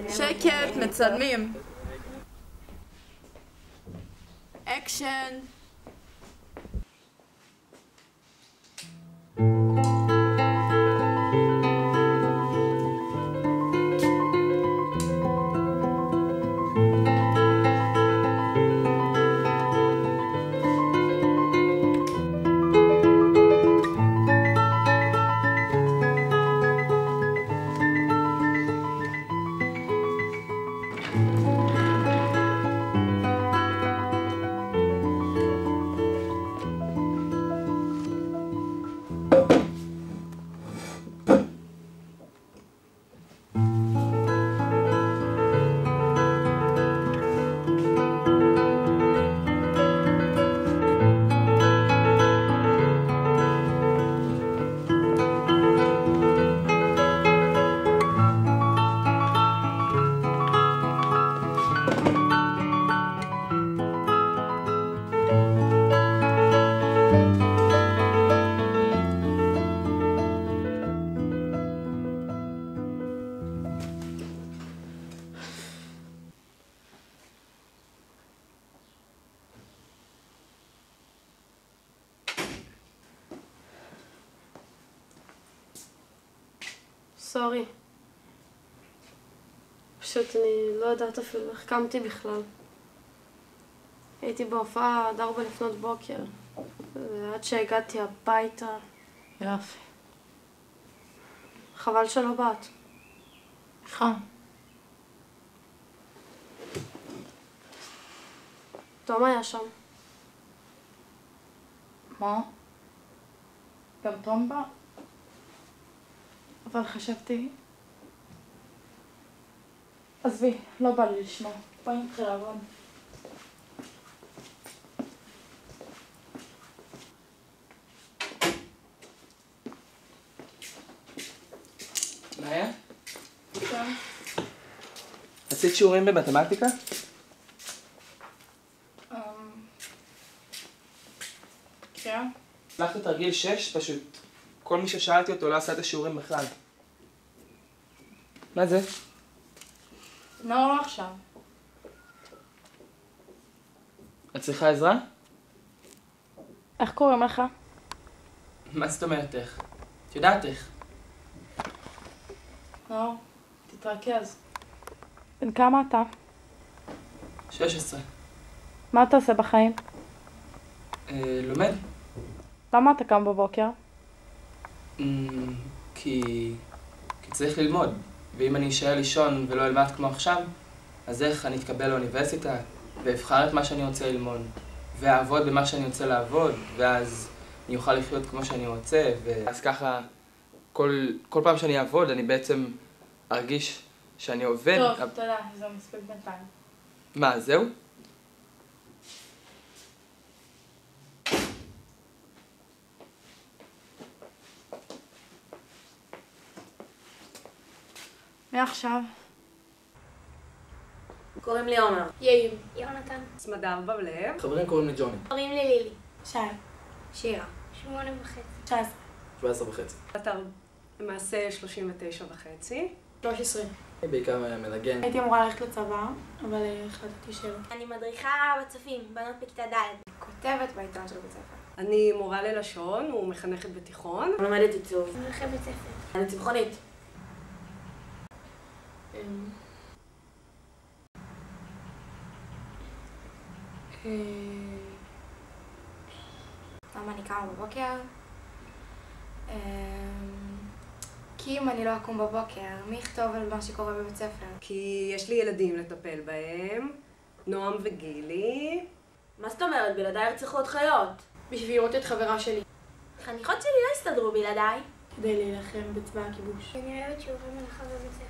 שקט, מצלמים. אקשן. סורי. פשוט אני לא יודעת אפילו איך קמתי בכלל. הייתי בהופעה עד 4 לפנות בוקר. עד שהגעתי הביתה. יופי. חבל שלא באת. נכון. תום היה שם. מה? גם תום בא? אבל חשבתי... עזבי, לא בא לי לשמוע. בואי נתחיל לעבוד. מה היה? כן. עשית שיעורים במתמטיקה? כן. הלכת לתרגיל 6, פשוט כל מי ששאלתי אותו לא עשה את השיעורים בכלל. מה זה? לא עכשיו. את צריכה עזרה? איך קוראים לך? מה זאת אומרת איך? את יודעת איך. לא, תתרכז. בן כמה אתה? 16. מה אתה עושה בחיים? לומד? למה אתה קם בבוקר? כי צריך ללמוד. ואם אני אשאר לישון ולא אלמד כמו עכשיו, אז איך אני אתקבל לאוניברסיטה ואבחר את מה שאני רוצה ללמוד ואעבוד במה שאני רוצה לעבוד, ואז אני אוכל לחיות כמו שאני רוצה, ואז ככה כל פעם שאני אעבוד אני בעצם ארגיש שאני עובד. טוב, תודה, זה מספיק בינתיים. מה, זהו? מעכשיו. קוראים לי עומר. יאיר. יונתן. סמדר בבלב. חברים קוראים לי ג'וני. קוראים לי לילי. שי. שירה. 8.5. 19. 17 וחצי. אתה למעשה 39.5. 13. אני בעיקר מנגן. הייתי אמורה ללכת לצבא, אבל החלטתי שלא. אני מדריכה בצופים, בנות בכיתה ד'. כותבת בעיתון של בית ספר. אני מורה ללשון ומחנכת בתיכון. לומדת עיצוב. מנחת בית ספר. אני צמחונית. למה אני קמה בבוקר? כי אם אני לא אקום בבוקר, מי יכתוב על מה שקורה בבית ספר? כי יש לי ילדים לטפל בהם, נועם וגילי. מה זאת אומרת? בלעדיי ירצחו עוד חיות. בשביל לראות את חברה שלי. חניכות שלי לא הסתדרו בלעדיי. כדי להילחם בצבא הכיבוש. אני אוהבת שיעורי מלאכה בבית ספר.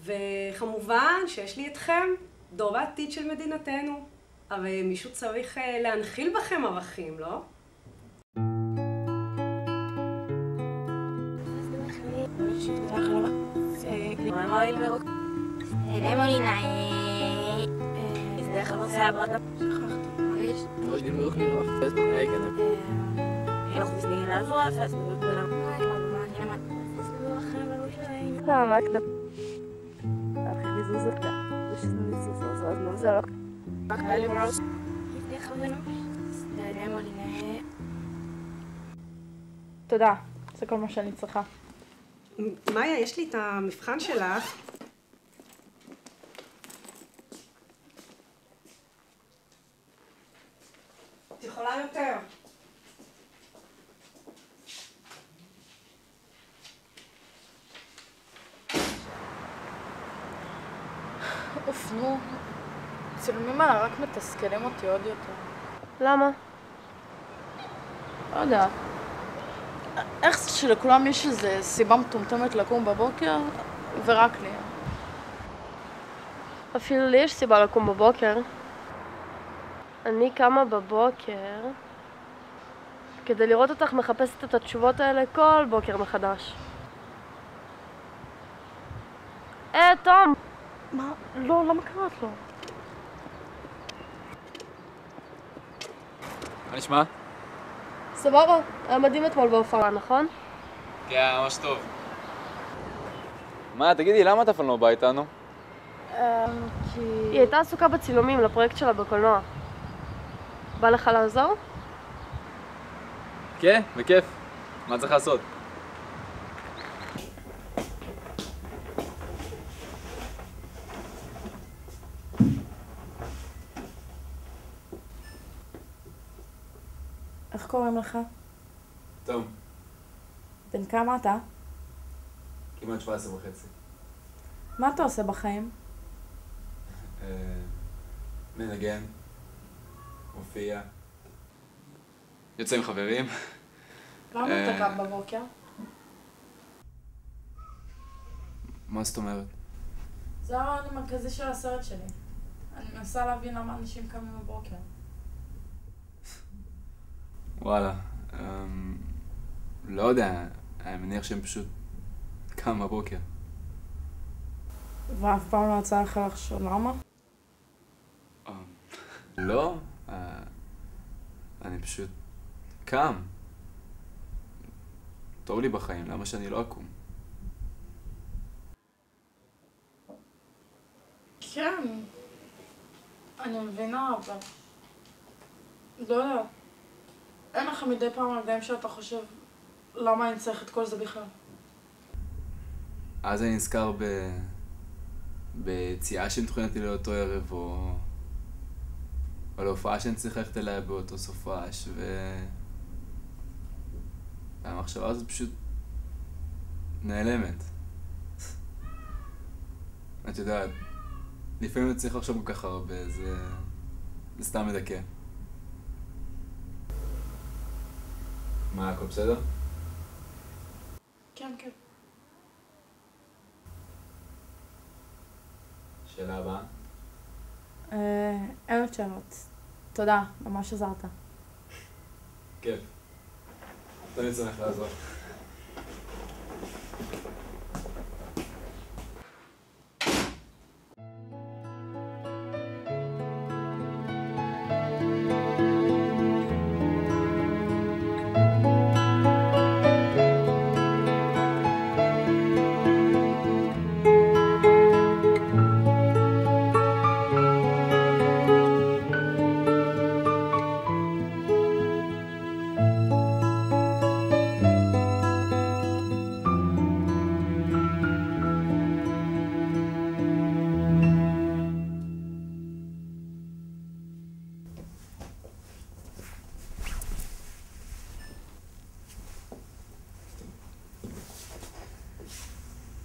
וכמובן שיש לי אתכם, דור העתיד של מדינתנו. אבל מישהו צריך להנחיל בכם ערכים, לא? המקדם. אחי זוז אתה. ושזה זוז אז נוזר. תודה, זה כל מה שאני צריכה. מאיה, יש לי את המבחן שלך. את יכולה יותר. אוף, נו. צילומים האלה רק מתסכלים אותי עוד יותר. למה? לא יודע. איך זה שלכולם יש איזו סיבה מטומטמת לקום בבוקר, ורק לי? אפילו לי יש סיבה לקום בבוקר. אני קמה בבוקר כדי לראות אותך מחפשת את התשובות האלה כל בוקר מחדש. תום! מה? לא, למה קראת לו? מה נשמע? סבבה, היה מדהים אתמול בהופעה, נכון? כן, ממש טוב. מה, תגידי, למה אתה אף פעם לא בא איתנו? כי... היא הייתה עסוקה בצילומים לפרויקט שלה בקולנוע. בא לך לעזור? כן, בכיף. מה צריך לעשות? איך קוראים לך? טוב, בן כמה אתה? כמעט 17 וחצי. מה אתה עושה בחיים? מנגן, מופיע, יוצא עם חברים. למה אתה קם בבוקר? מה זאת אומרת? זה הרעיון המרכזי של הסרט שלי. אני מנסה להבין למה אנשים קמים בבוקר. וואלה, לא יודע, אני מניח שהם פשוט קם בבוקר. ואף פעם לא יצא לך לחשוב למה? לא, אני פשוט קם. טוב לי בחיים, למה שאני לא אקום? כן, אני מבינה, אבל... לא יודע. אין לך מדי פעם רגעים שאתה חושב למה אני צריך את כל זה בכלל. אז אני נזכר ביציאה שמתוכננת לי לאותו ערב, או להופעה שאני צריך ללכת אליה באותו סופש, והמחשבה הזאת פשוט נעלמת. את יודעת, לפעמים אני צריך לחשוב כל כך הרבה, זה סתם מדכא. מה, הכל בסדר? כן, כן. שאלה הבאה? אין עוד שאלות. תודה, ממש עזרת. כיף. תמיד צריך לעזור.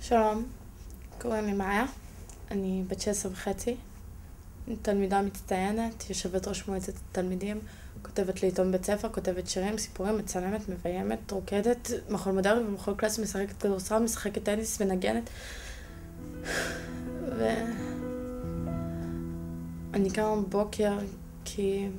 שלום, קוראים לי מאיה, אני בת 16 וחצי, תלמידה מצטיינת, יושבת ראש מועצת התלמידים, כותבת לעיתון בית ספר, כותבת שירים, סיפורים, מצלמת, מביימת, רוקדת, מחול מודרני ומחול קלאסי, משחקת כדורסל, משחקת טניס ונגנת. אני קמה בבוקר כי...